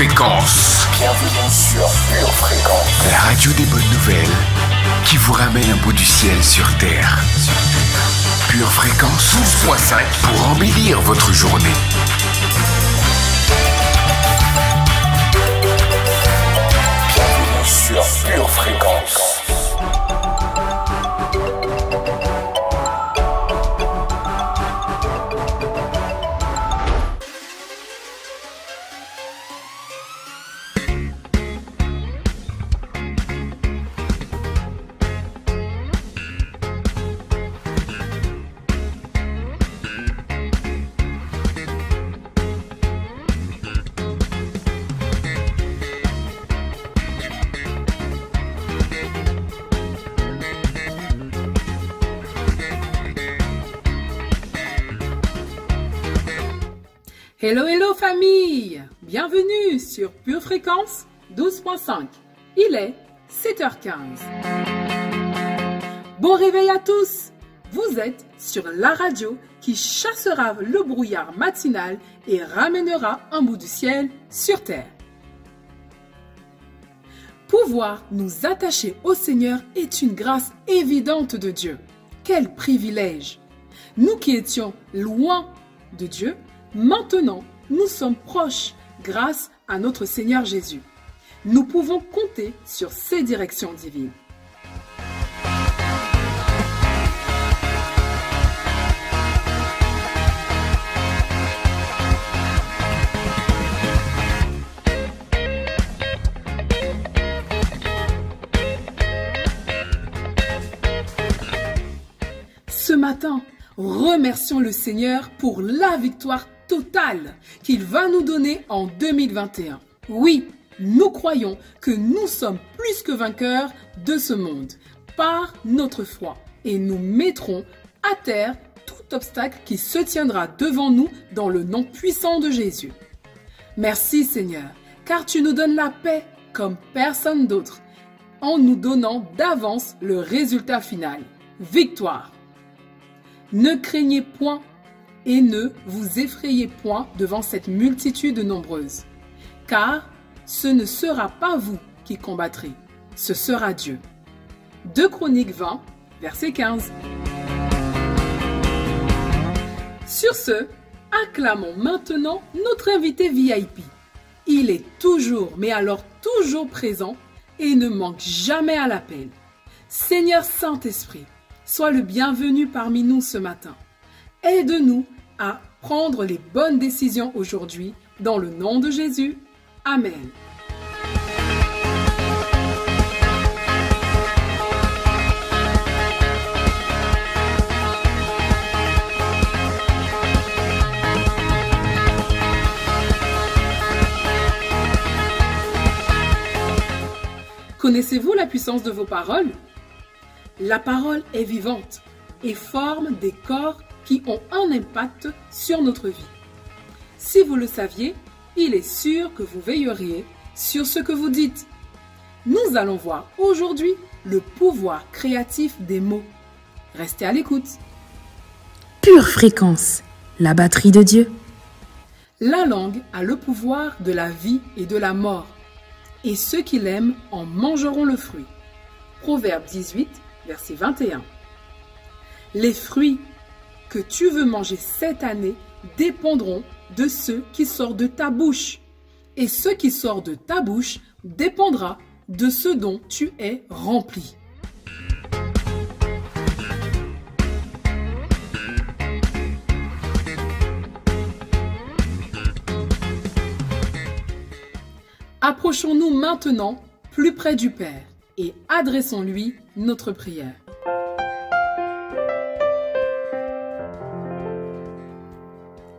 Fréquence. Bienvenue sur Pure Fréquence. La radio des bonnes nouvelles qui vous ramène un bout du ciel sur Terre. Pure Fréquence 12.5 pour embellir votre journée. Bienvenue sur Pure Fréquence. Hello, hello famille! Bienvenue sur Pure Fréquence 12.5. Il est 7h15. Bon réveil à tous! Vous êtes sur la radio qui chassera le brouillard matinal et ramènera un bout du ciel sur terre. Pouvoir nous attacher au Seigneur est une grâce évidente de Dieu. Quel privilège! Nous qui étions loin de Dieu, maintenant, nous sommes proches grâce à notre Seigneur Jésus. Nous pouvons compter sur ses directions divines. Ce matin, remercions le Seigneur pour la victoire totale qu'il va nous donner en 2021. Oui, nous croyons que nous sommes plus que vainqueurs de ce monde par notre foi et nous mettrons à terre tout obstacle qui se tiendra devant nous dans le nom puissant de Jésus. Merci Seigneur, car tu nous donnes la paix comme personne d'autre en nous donnant d'avance le résultat final. Victoire! Ne craignez point et ne vous effrayez point devant cette multitude nombreuse, car ce ne sera pas vous qui combattrez, ce sera Dieu. 2 Chroniques 20, verset 15. Sur ce, acclamons maintenant notre invité VIP. Il est toujours, mais alors toujours présent et ne manque jamais à l'appel. Seigneur Saint-Esprit, sois le bienvenu parmi nous ce matin. Aide-nous à prendre les bonnes décisions aujourd'hui, dans le nom de Jésus. Amen. Connaissez-vous la puissance de vos paroles? La parole est vivante et forme des corps qui ont un impact sur notre vie. Si vous le saviez, il est sûr que vous veilleriez sur ce que vous dites. Nous allons voir aujourd'hui le pouvoir créatif des mots. Restez à l'écoute. Pure Fréquence, la batterie de Dieu. La langue a le pouvoir de la vie et de la mort, et ceux qui l'aiment en mangeront le fruit. Proverbe 18, verset 21. Les fruits que tu veux manger cette année dépendront de ceux qui sortent de ta bouche. Et ce qui sort de ta bouche dépendra de ce dont tu es rempli. Approchons-nous maintenant plus près du Père et adressons-lui notre prière.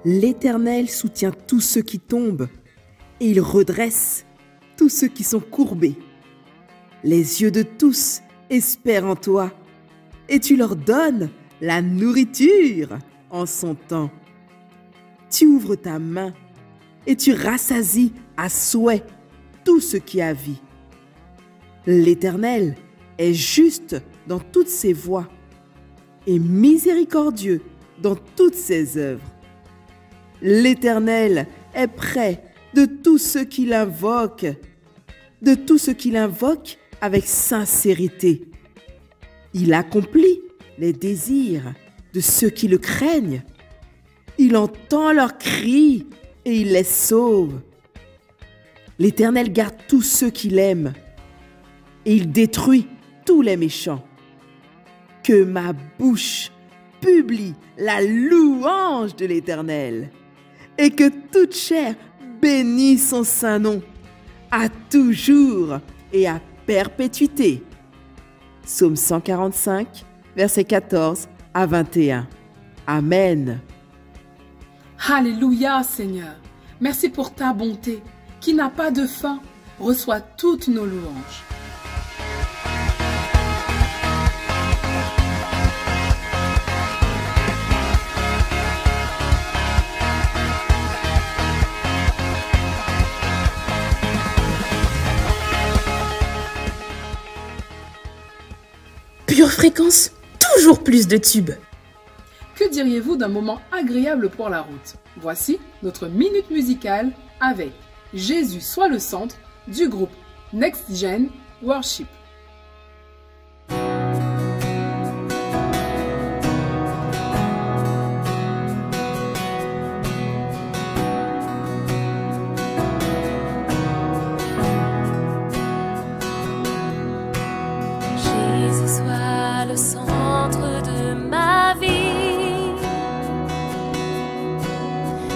L'Éternel soutient tous ceux qui tombent et il redresse tous ceux qui sont courbés. Les yeux de tous espèrent en toi et tu leur donnes la nourriture en son temps. Tu ouvres ta main et tu rassasies à souhait tout ce qui a vie. L'Éternel est juste dans toutes ses voies et miséricordieux dans toutes ses œuvres. L'Éternel est près de tous ceux qui l'invoquent, avec sincérité. Il accomplit les désirs de ceux qui le craignent. Il entend leurs cris et il les sauve. L'Éternel garde tous ceux qui l'aiment et il détruit tous les méchants. Que ma bouche publie la louange de l'Éternel et que toute chair bénisse son saint nom à toujours et à perpétuité. Psaume 145, versets 14 à 21. Amen. Alléluia, Seigneur. Merci pour ta bonté qui n'a pas de fin. Reçois toutes nos louanges. Pure Fréquence, toujours plus de tubes. Que diriez-vous d'un moment agréable pour la route? Voici notre minute musicale avec Jésus soit le centre du groupe Next Gen Worship. Jésus soit le centre de ma vie.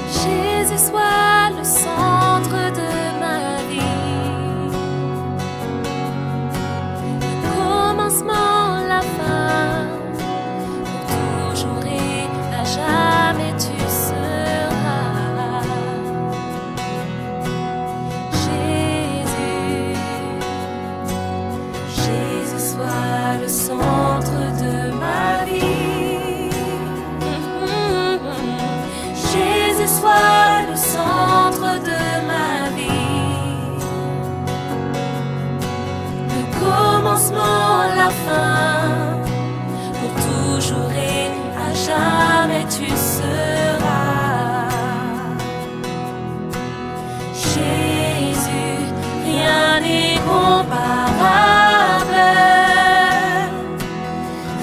Jésus soit le centre de ma vie. Le commencement, la fin, pour toujours et à jamais tu seras. Jésus soit le centre de ma vie. Jésus soit le centre de ma vie. Le commencement, la fin, pour toujours et à jamais tu seras. Jésus, rien n'est comparable.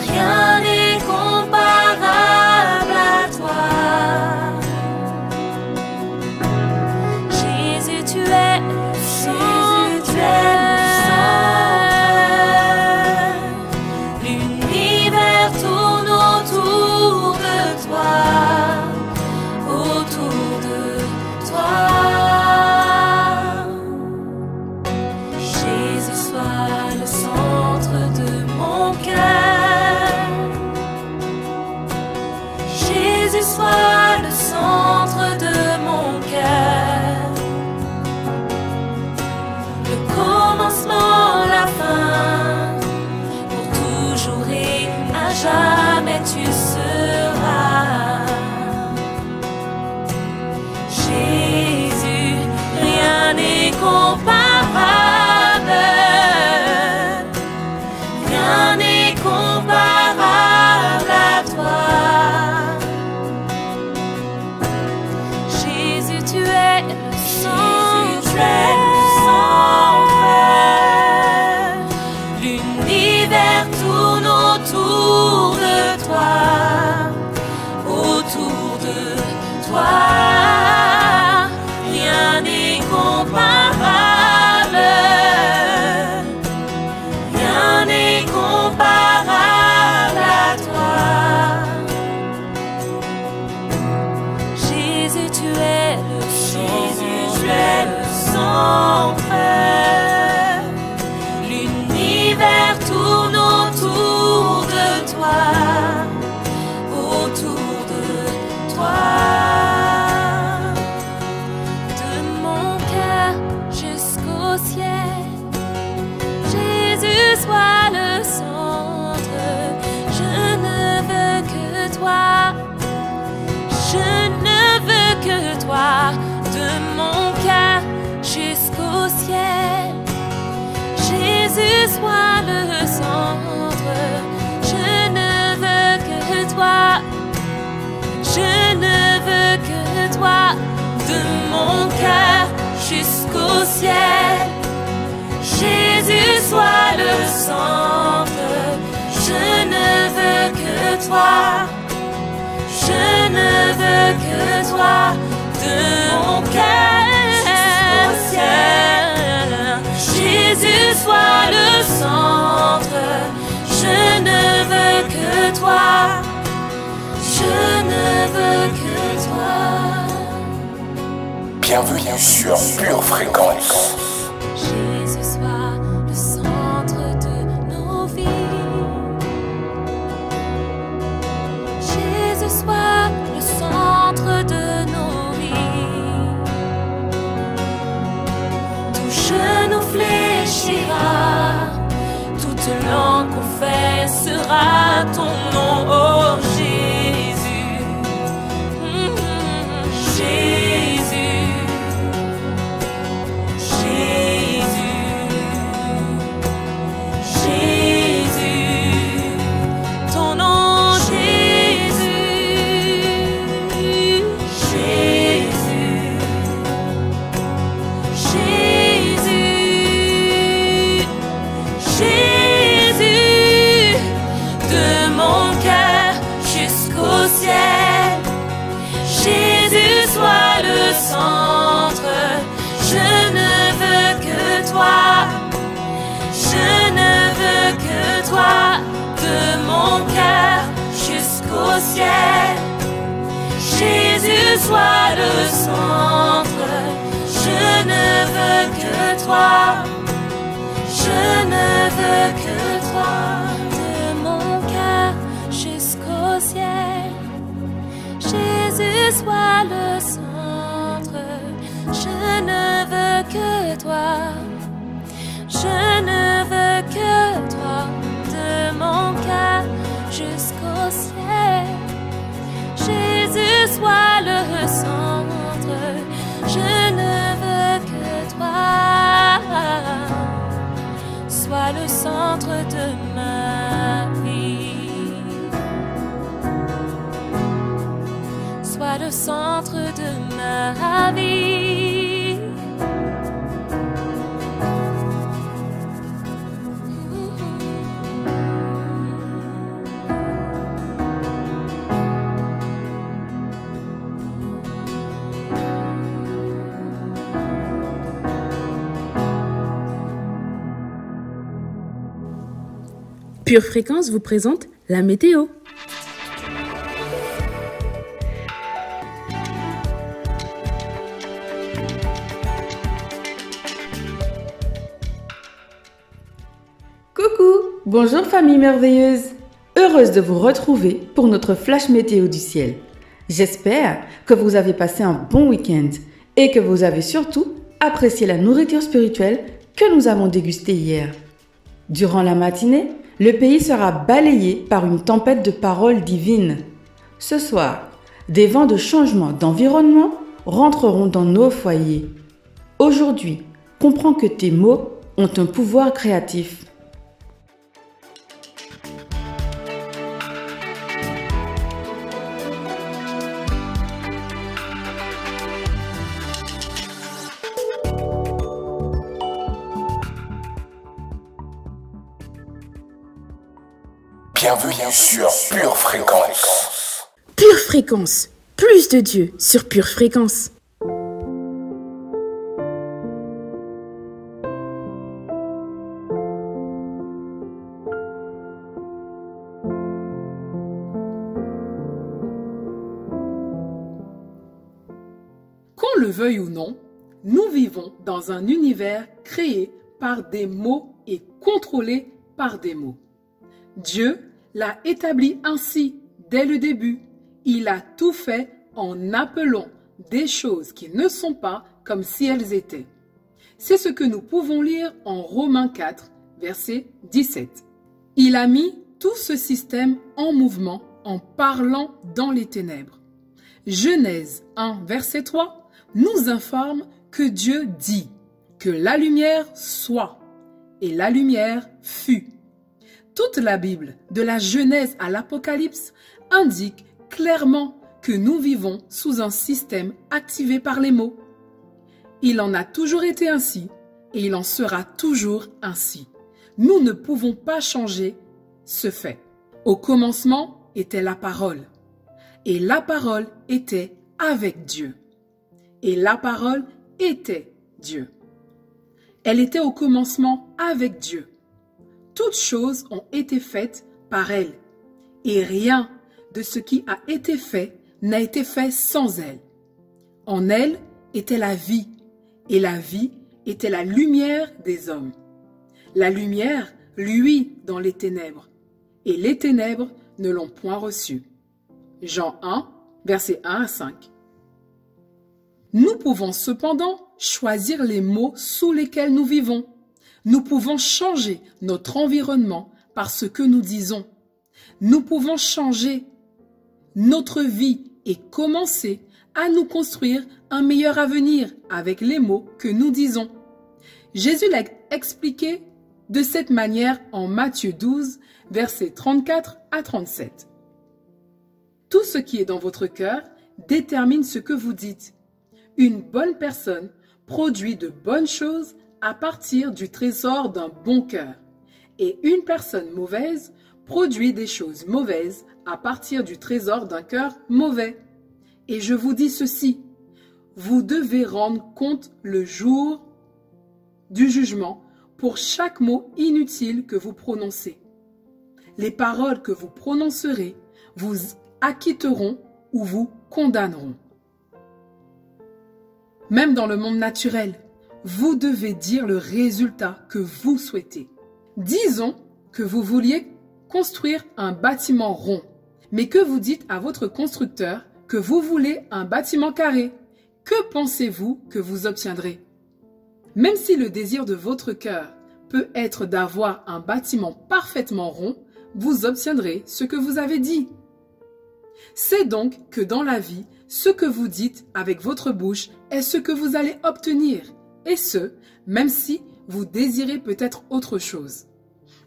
Rien n'est comparable à toi. Jésus, tu es le centre. L'univers tourne autour de toi. Autour de toi. Jésus soit le centre de mon cœur. Jésus soit le centre de mon cœur. Le commencement, la fin, pour toujours et à jamais tu seras. Jésus, rien n'est comparable. Rien n'est comparable à toi. Jésus, tu es le centre. L'univers tourne autour de toi. Autour de toi. Rien n'est comparable. Rien n'est comparable à toi. Jésus, tu es le centre. Jésus, tu es le centre. L'univers tourne autour de toi. Autour de toi. De mon cœur jusqu'au ciel, Jésus soit le centre. Je ne veux que toi. Je ne veux que toi. De mon cœur jusqu'au ciel, Jésus soit le centre. Je ne veux que toi. Je ne veux que toi. De mon cœur jusqu'au ciel. Jésus, sois le centre. Je ne veux que toi. Je ne veux que toi. De mon cœur jusqu'au ciel. Jésus, sois le centre. Je ne veux que toi. Je ne veux que toi. Bienvenue sur Pure Fréquence. Jésus, sois le centre de nos vies. Jésus, sois le centre de nos vies. Tout genou fléchira, toute langue confessera ton nom, oh Jésus. Jésus, Jésus, Jésus, ton nom Jésus, Jésus, Jésus, Jésus, de mon cœur jusqu'au ciel. Jésus, sois le centre. Je ne veux que toi. Je ne veux que toi. De mon cœur jusqu'au ciel. Jésus, sois le centre. Je ne veux que toi. Je ne veux que toi. De mon cœur jusqu'au ciel. Jésus, sois le centre. Je ne veux que toi. Je ne veux que toi. De mon cœur jusqu'au ciel. Jésus, sois le centre. Je ne veux que toi. Sois le centre de ma vie. Sois le centre de ma vie. Pure Fréquence vous présente la météo. Coucou, bonjour famille merveilleuse. Heureuse de vous retrouver pour notre flash météo du ciel. J'espère que vous avez passé un bon week-end et que vous avez surtout apprécié la nourriture spirituelle que nous avons dégustée hier. Durant la matinée, le pays sera balayé par une tempête de paroles divines. Ce soir, des vents de changement d'environnement rentreront dans nos foyers. Aujourd'hui, comprends que tes mots ont un pouvoir créatif. Bienvenue sur Pure Fréquence. Pure Fréquence, plus de Dieu sur Pure Fréquence. Qu'on le veuille ou non, nous vivons dans un univers créé par des mots et contrôlé par des mots. Dieu l'a établi ainsi dès le début. Il a tout fait en appelant des choses qui ne sont pas comme si elles étaient. C'est ce que nous pouvons lire en Romains 4, verset 17. Il a mis tout ce système en mouvement en parlant dans les ténèbres. Genèse 1, verset 3 nous informe que Dieu dit que la lumière soit et la lumière fut. Toute la Bible, de la Genèse à l'Apocalypse, indique clairement que nous vivons sous un système activé par les mots. Il en a toujours été ainsi et il en sera toujours ainsi. Nous ne pouvons pas changer ce fait. Au commencement était la parole et la parole était avec Dieu et la parole était Dieu. Elle était au commencement avec Dieu. Toutes choses ont été faites par elle et rien de ce qui a été fait n'a été fait sans elle. En elle était la vie et la vie était la lumière des hommes. La lumière luit dans les ténèbres et les ténèbres ne l'ont point reçue. Jean 1, versets 1 à 5. Nous pouvons cependant choisir les mots sous lesquels nous vivons. Nous pouvons changer notre environnement par ce que nous disons. Nous pouvons changer notre vie et commencer à nous construire un meilleur avenir avec les mots que nous disons. Jésus l'a expliqué de cette manière en Matthieu 12, versets 34 à 37. Tout ce qui est dans votre cœur détermine ce que vous dites. Une bonne personne produit de bonnes choses à partir du trésor d'un bon cœur. Et une personne mauvaise produit des choses mauvaises à partir du trésor d'un cœur mauvais. Et je vous dis ceci, vous devez rendre compte le jour du jugement pour chaque mot inutile que vous prononcez. Les paroles que vous prononcerez vous acquitteront ou vous condamneront. Même dans le monde naturel, vous devez dire le résultat que vous souhaitez. Disons que vous vouliez construire un bâtiment rond, mais que vous dites à votre constructeur que vous voulez un bâtiment carré. Que pensez-vous que vous obtiendrez? Même si le désir de votre cœur peut être d'avoir un bâtiment parfaitement rond, vous obtiendrez ce que vous avez dit. C'est donc que dans la vie, ce que vous dites avec votre bouche est ce que vous allez obtenir, et ce, même si vous désirez peut-être autre chose.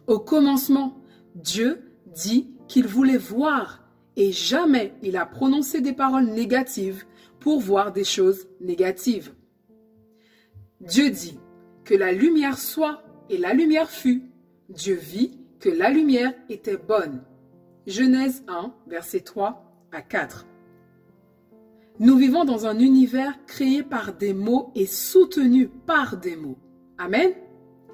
Au commencement, Dieu dit qu'il voulait voir, et jamais il a prononcé des paroles négatives pour voir des choses négatives. Dieu dit que la lumière soit, et la lumière fut. Dieu vit que la lumière était bonne. Genèse 1, versets 3 à 4. Nous vivons dans un univers créé par des mots et soutenu par des mots. Amen.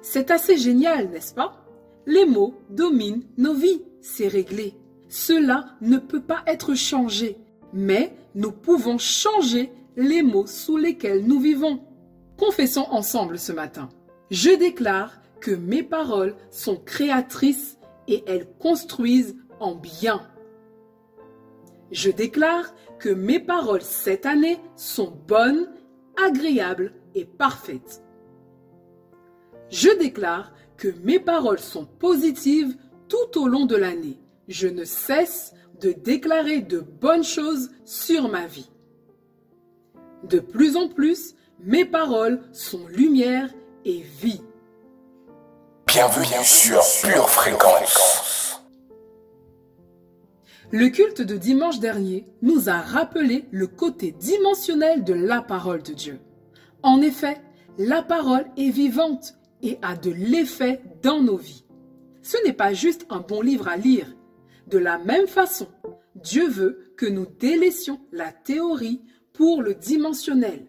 C'est assez génial, n'est-ce pas? Les mots dominent nos vies, c'est réglé. Cela ne peut pas être changé, mais nous pouvons changer les mots sous lesquels nous vivons. Confessons ensemble ce matin. Je déclare que mes paroles sont créatrices et elles construisent en bien. Je déclare que mes paroles cette année sont bonnes, agréables et parfaites. Je déclare que mes paroles sont positives tout au long de l'année. Je ne cesse de déclarer de bonnes choses sur ma vie. De plus en plus, mes paroles sont lumière et vie. Bienvenue sur Pure Fréquence. Le culte de dimanche dernier nous a rappelé le côté dimensionnel de la parole de Dieu. En effet, la parole est vivante et a de l'effet dans nos vies. Ce n'est pas juste un bon livre à lire. De la même façon, Dieu veut que nous délaissions la théorie pour le dimensionnel.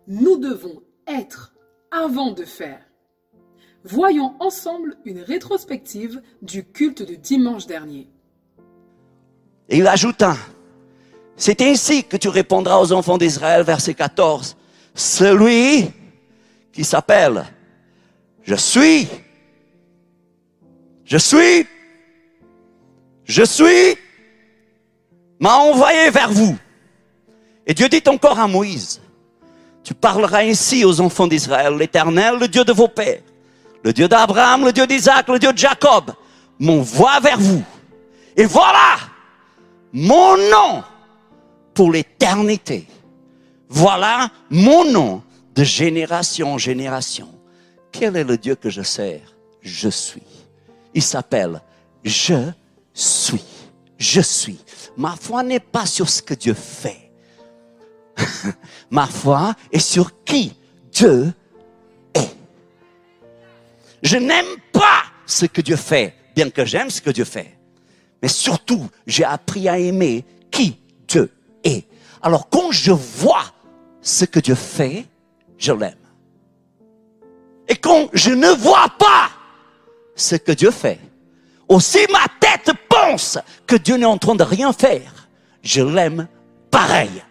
Nous devons être avant de faire. Voyons ensemble une rétrospective du culte de dimanche dernier. Et il ajouta, c'est ainsi que tu répondras aux enfants d'Israël, verset 14. Celui qui s'appelle Je suis m'a envoyé vers vous. Et Dieu dit encore à Moïse, tu parleras ainsi aux enfants d'Israël, l'Éternel, le Dieu de vos pères, le Dieu d'Abraham, le Dieu d'Isaac, le Dieu de Jacob, m'envoie vers vous. Et voilà mon nom pour l'éternité. Voilà mon nom de génération en génération. Quel est le Dieu que je sers? Je suis. Il s'appelle Je suis. Je suis. Ma foi n'est pas sur ce que Dieu fait. Ma foi est sur qui Dieu est. Je n'aime pas ce que Dieu fait, bien que j'aime ce que Dieu fait. Mais surtout, j'ai appris à aimer qui Dieu est. Alors quand je vois ce que Dieu fait, je l'aime. Et quand je ne vois pas ce que Dieu fait, aussi ma tête pense que Dieu n'est en train de rien faire, je l'aime pareil.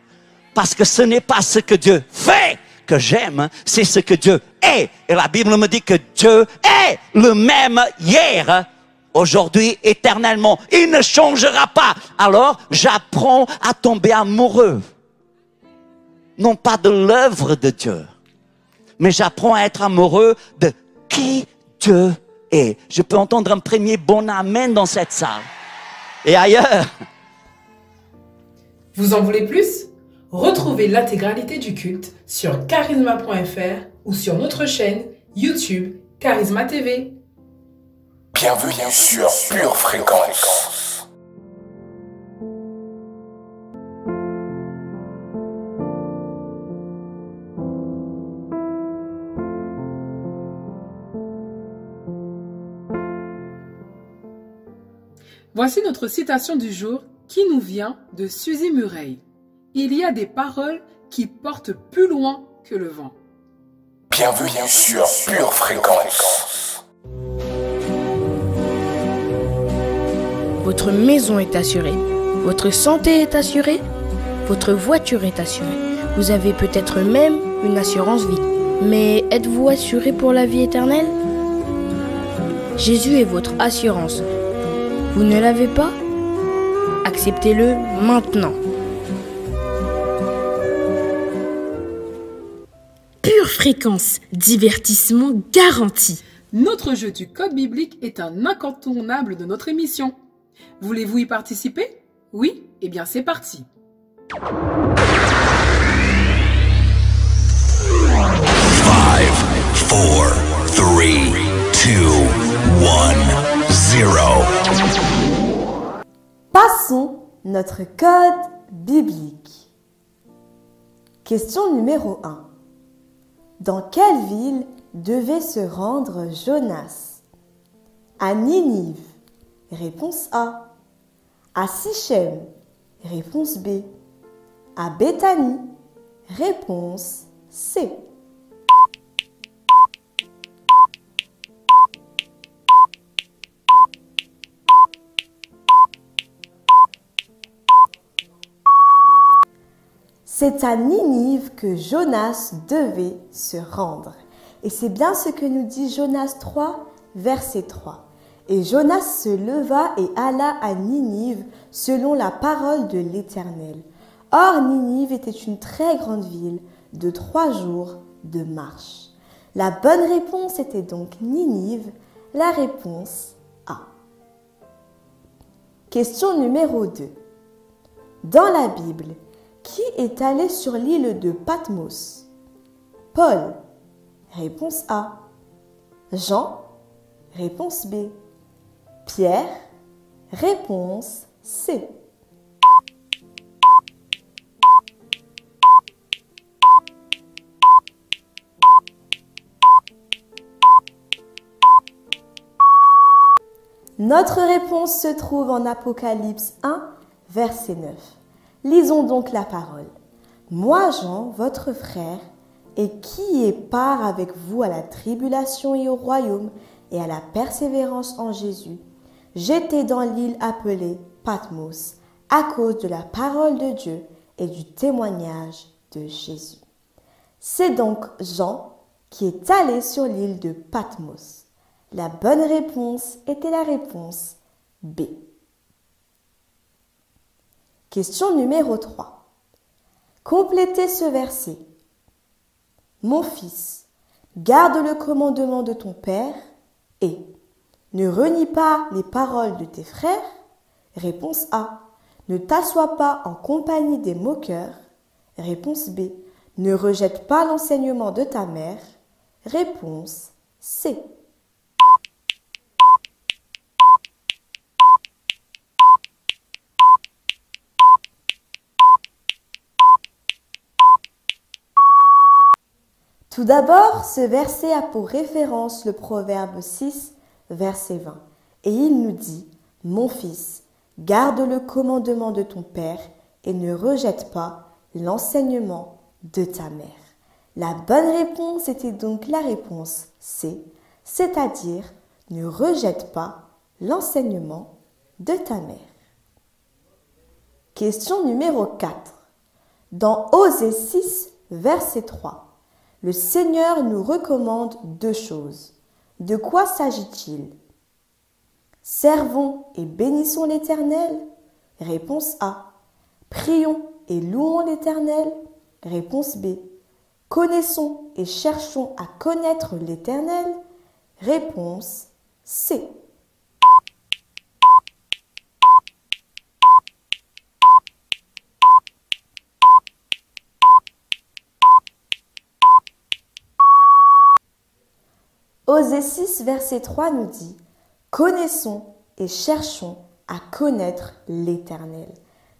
Parce que ce n'est pas ce que Dieu fait que j'aime, c'est ce que Dieu est. Et la Bible me dit que Dieu est le même hier, aujourd'hui, éternellement. Il ne changera pas. Alors, j'apprends à tomber amoureux. Non pas de l'œuvre de Dieu, mais j'apprends à être amoureux de qui Dieu est. Je peux entendre un premier bon amen dans cette salle et ailleurs. Vous en voulez plus? Retrouvez l'intégralité du culte sur charisma.fr ou sur notre chaîne YouTube Charisma TV. Bienvenue sur Pure Fréquence. Voici notre citation du jour qui nous vient de Suzy Murray. Il y a des paroles qui portent plus loin que le vent. Bienvenue sur Pure Fréquence. Votre maison est assurée, votre santé est assurée, votre voiture est assurée. Vous avez peut-être même une assurance vie. Mais êtes-vous assuré pour la vie éternelle? Jésus est votre assurance. Vous ne l'avez pas? Acceptez-le maintenant. Pure Fréquence, divertissement garanti. Notre jeu du code biblique est un incontournable de notre émission. Voulez-vous y participer? Oui? Eh bien c'est parti. 5, 4, 3, 2, 1, 0. Passons notre code biblique. Question numéro 1. Dans quelle ville devait se rendre Jonas? À Ninive. Réponse A. À Sichem. Réponse B. À Béthanie. Réponse C. C'est à Ninive que Jonas devait se rendre. Et c'est bien ce que nous dit Jonas 3, verset 3. Et Jonas se leva et alla à Ninive selon la parole de l'Éternel. Or, Ninive était une très grande ville de 3 jours de marche. La bonne réponse était donc Ninive, la réponse A. Question numéro 2. Dans la Bible, qui est allé sur l'île de Patmos? Paul. Réponse A. Jean. Réponse B. Pierre. Réponse C. Notre réponse se trouve en Apocalypse 1, verset 9. Lisons donc la parole. Moi, Jean, votre frère, et qui est part avec vous à la tribulation et au royaume et à la persévérance en Jésus, j'étais dans l'île appelée Patmos à cause de la parole de Dieu et du témoignage de Jésus. C'est donc Jean qui est allé sur l'île de Patmos. La bonne réponse était la réponse B. Question numéro 3. Complétez ce verset. Mon fils, garde le commandement de ton père et ne renie pas les paroles de tes frères. Réponse A. Ne t'assois pas en compagnie des moqueurs. Réponse B. Ne rejette pas l'enseignement de ta mère. Réponse C. Tout d'abord, ce verset a pour référence le Proverbe 6, verset 20. Et il nous dit, « Mon fils, garde le commandement de ton père et ne rejette pas l'enseignement de ta mère. » La bonne réponse était donc la réponse C, c'est-à-dire « Ne rejette pas l'enseignement de ta mère. » Question numéro 4. Dans Osée 6, verset 3, le Seigneur nous recommande 2 choses. De quoi s'agit-il? Servons et bénissons l'Éternel? Réponse A. Prions et louons l'Éternel? Réponse B. Connaissons et cherchons à connaître l'Éternel? Réponse C. Osée 6, verset 3 nous dit « Connaissons et cherchons à connaître l'Éternel.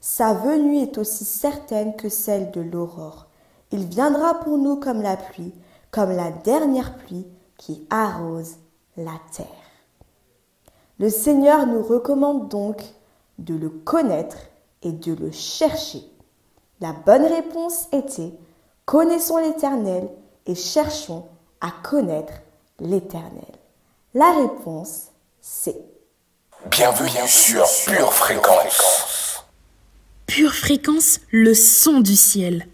Sa venue est aussi certaine que celle de l'aurore. Il viendra pour nous comme la pluie, comme la dernière pluie qui arrose la terre. » Le Seigneur nous recommande donc de le connaître et de le chercher. La bonne réponse était « Connaissons l'Éternel et cherchons à connaître l'Éternel. » La réponse, c'est Bienvenue sur Pure Fréquence. Pure Fréquence, le son du ciel.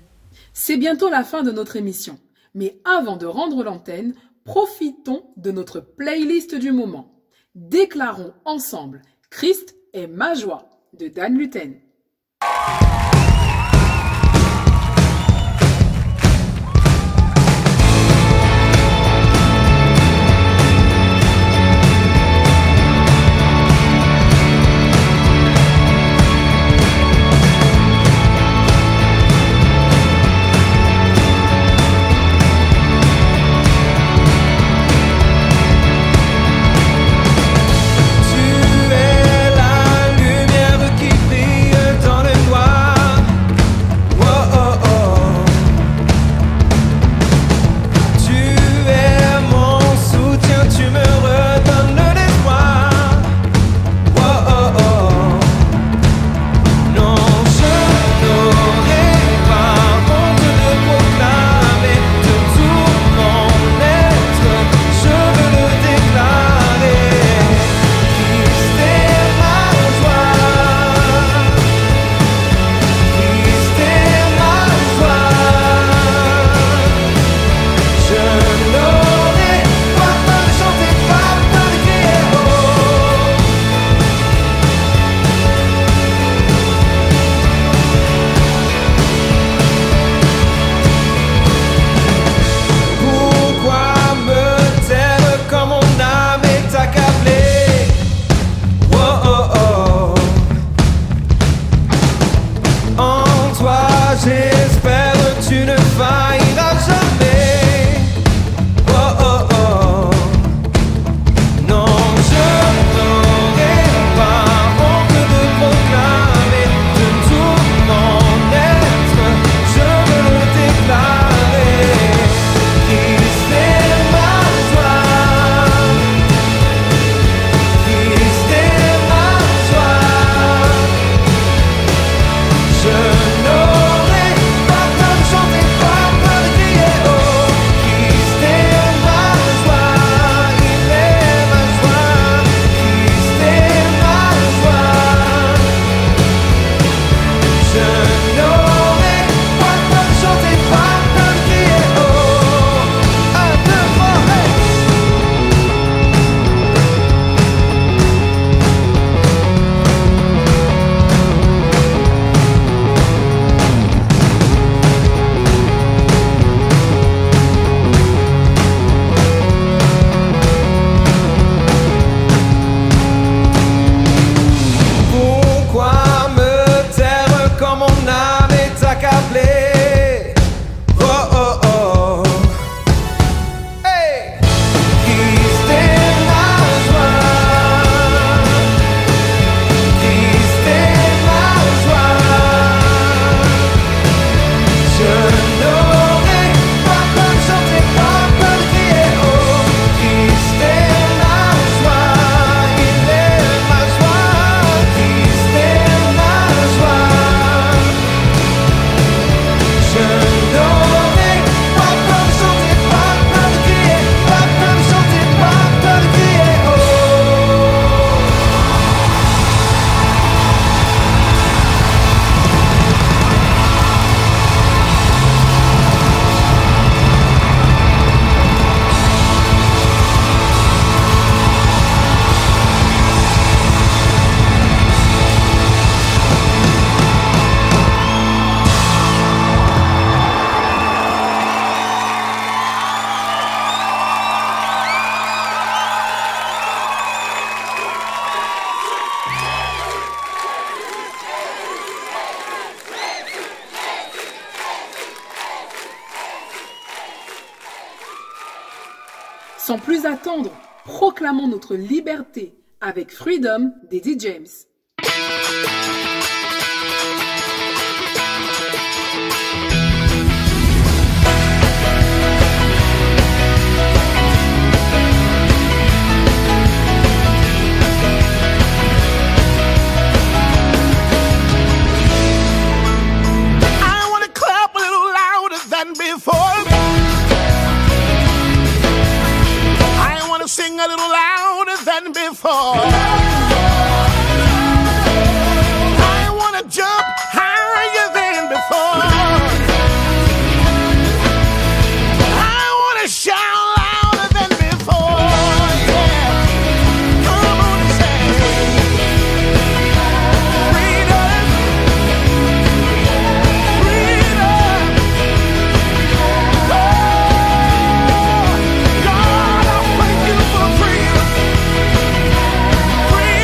C'est bientôt la fin de notre émission. Mais avant de rendre l'antenne, profitons de notre playlist du moment. Déclarons ensemble « Christ est ma joie » de Dan Luten. Tu es la lumière qui brille Sans plus attendre, proclamons notre liberté avec Freedom d'Eddie James. Sing a little louder than before. I want to jump higher than before. I want to shout louder than before. Yeah. Come on and say freedom, freedom. Oh, God, I thank you for freedom. Freedom.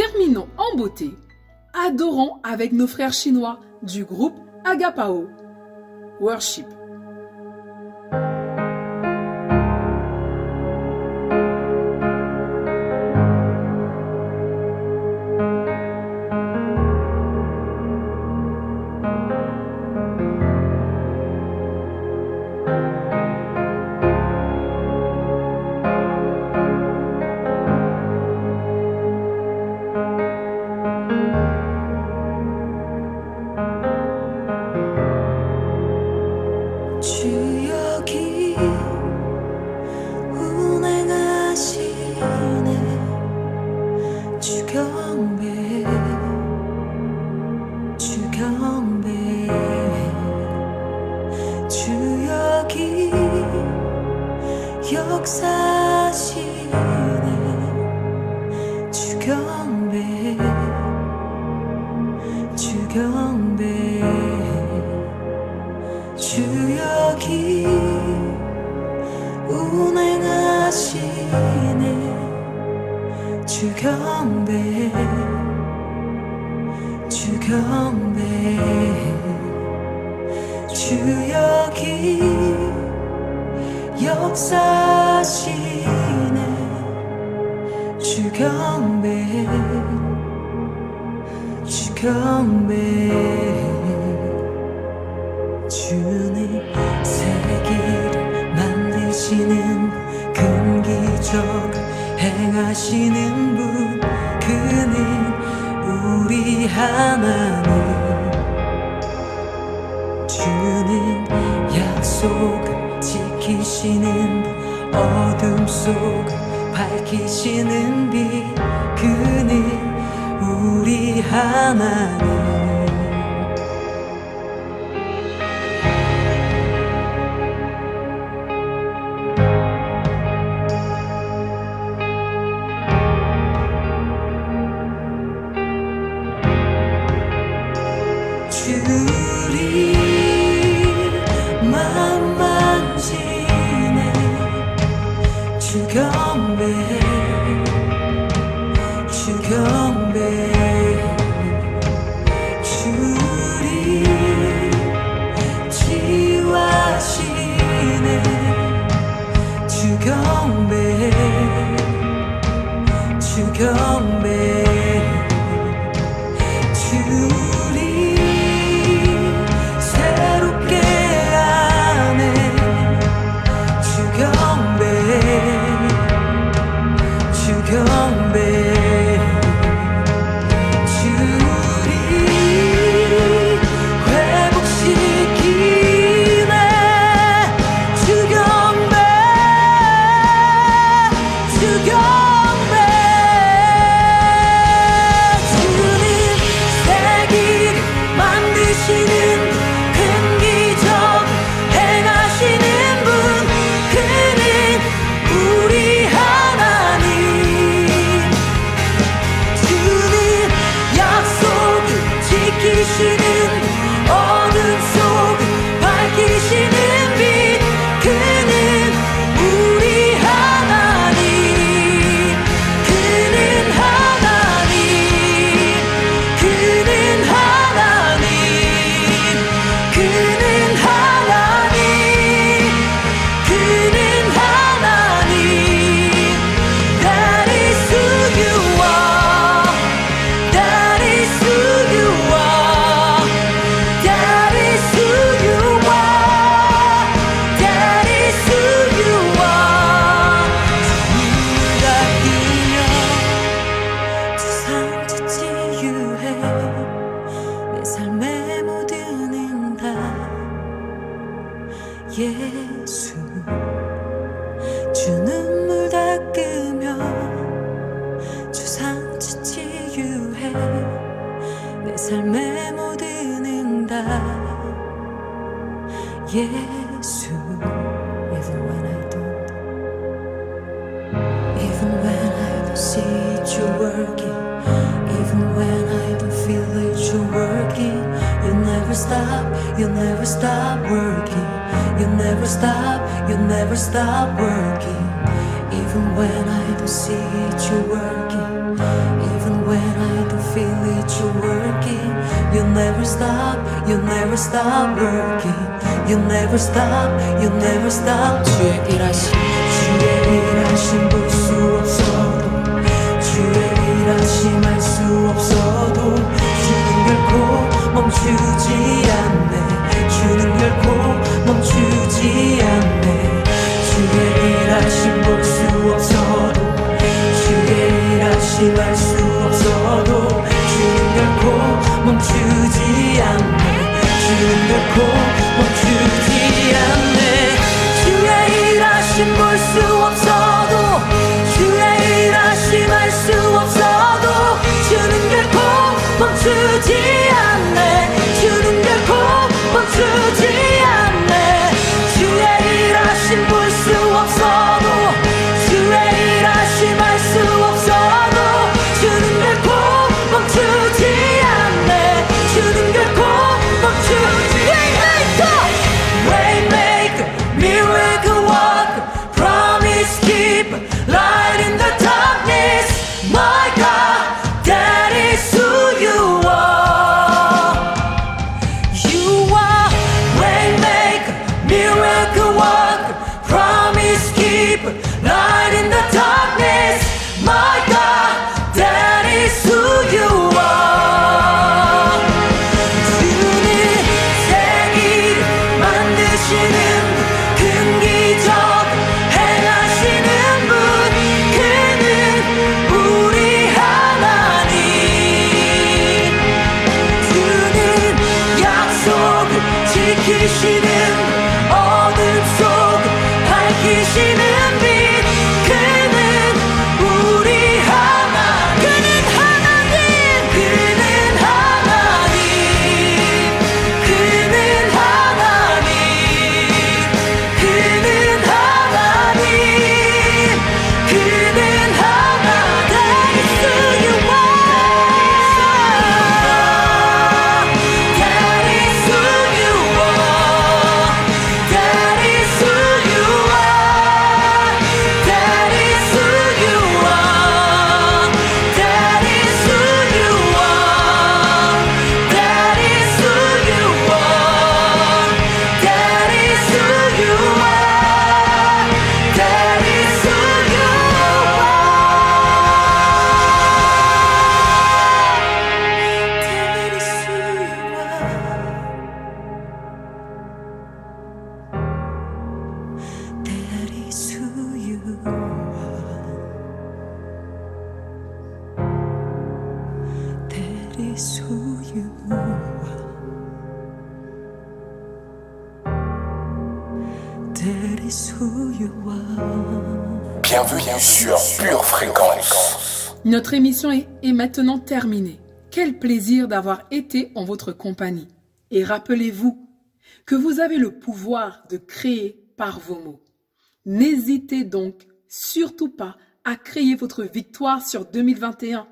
terminons en beauté. Adorons avec nos frères chinois du groupe Agapao. Worship. 주님 세계를 만드시는 큰 기적 행하시는 분 그는 우리 하나님 주는 약속 지키시는 분 어둠 속 밝히시는 빛 그는 우리 하나님 예수 주 눈물 닦으며 주 상처 치유해 내 삶의 모든 응답 예수 Even when I don't see it you're working Even when I don't feel it you're working You never stop working You never stop working Even when I don't see it you're working Even when feel it, you're working. You'll never stop, you'll never stop working. You'll never stop, you'll never stop. 주의 일하심 볼 수 없어도, 주의 일하심 할 수 없어도, 주는 결코 멈추지 않네. 주는 결코 멈추지 않네. 주의 일하심 볼 수 없어도, 주의 일하심 할 수 없어도, 주는 결코 멈추지 않네. 주는 결코 멈추지 않네. 주의 일하심 볼 수 없어도, 주의 일하심 할 수 없어도, 주는 결코 멈추지 않네. 주는 결코 멈추지 않네. 주의 일하심 볼 수 없어도, 주의 일하심 할 수 없어도, 주는 결코 멈추지 않네. 주는 결코 멈추지 Waymaker, miracle worker, promise keeper, light in the darkness. My God, that is who you are. You are Waymaker, miracle worker, promise keeper, light in the darkness. My God, that is who you are. 주는 세계를 만드시는 큰 기적 행하시는 분, 그는 우리 하나님. 주는 약속을 지키시는 어둠 속 밝히시는 빛, 그는 우리 하나님. 그는 하나님. 그는 하나님. 그는 하나님. 그는 하나님. 그는 하나님. That is who you are. That is who you are. That is who you are. That is who you are. That is who you are. That is who you are. That is who you are. That is who you That is who you are. That is who you are. That is who you are. Bienvenue sur Pure Fréquence. Notre émission est maintenant terminée. Quel plaisir d'avoir été en votre compagnie. Et rappelez-vous que vous avez le pouvoir de créer par vos mots. N'hésitez donc surtout pas à créer votre victoire sur 2021.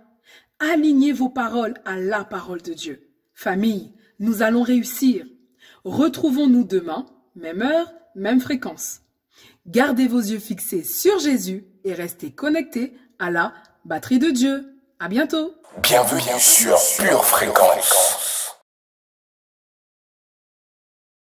Alignez vos paroles à la parole de Dieu. Famille, nous allons réussir. Retrouvons-nous demain, même heure, même fréquence. Gardez vos yeux fixés sur Jésus et restez connectés à la batterie de Dieu. À bientôt. Bienvenue sur Pure Fréquence.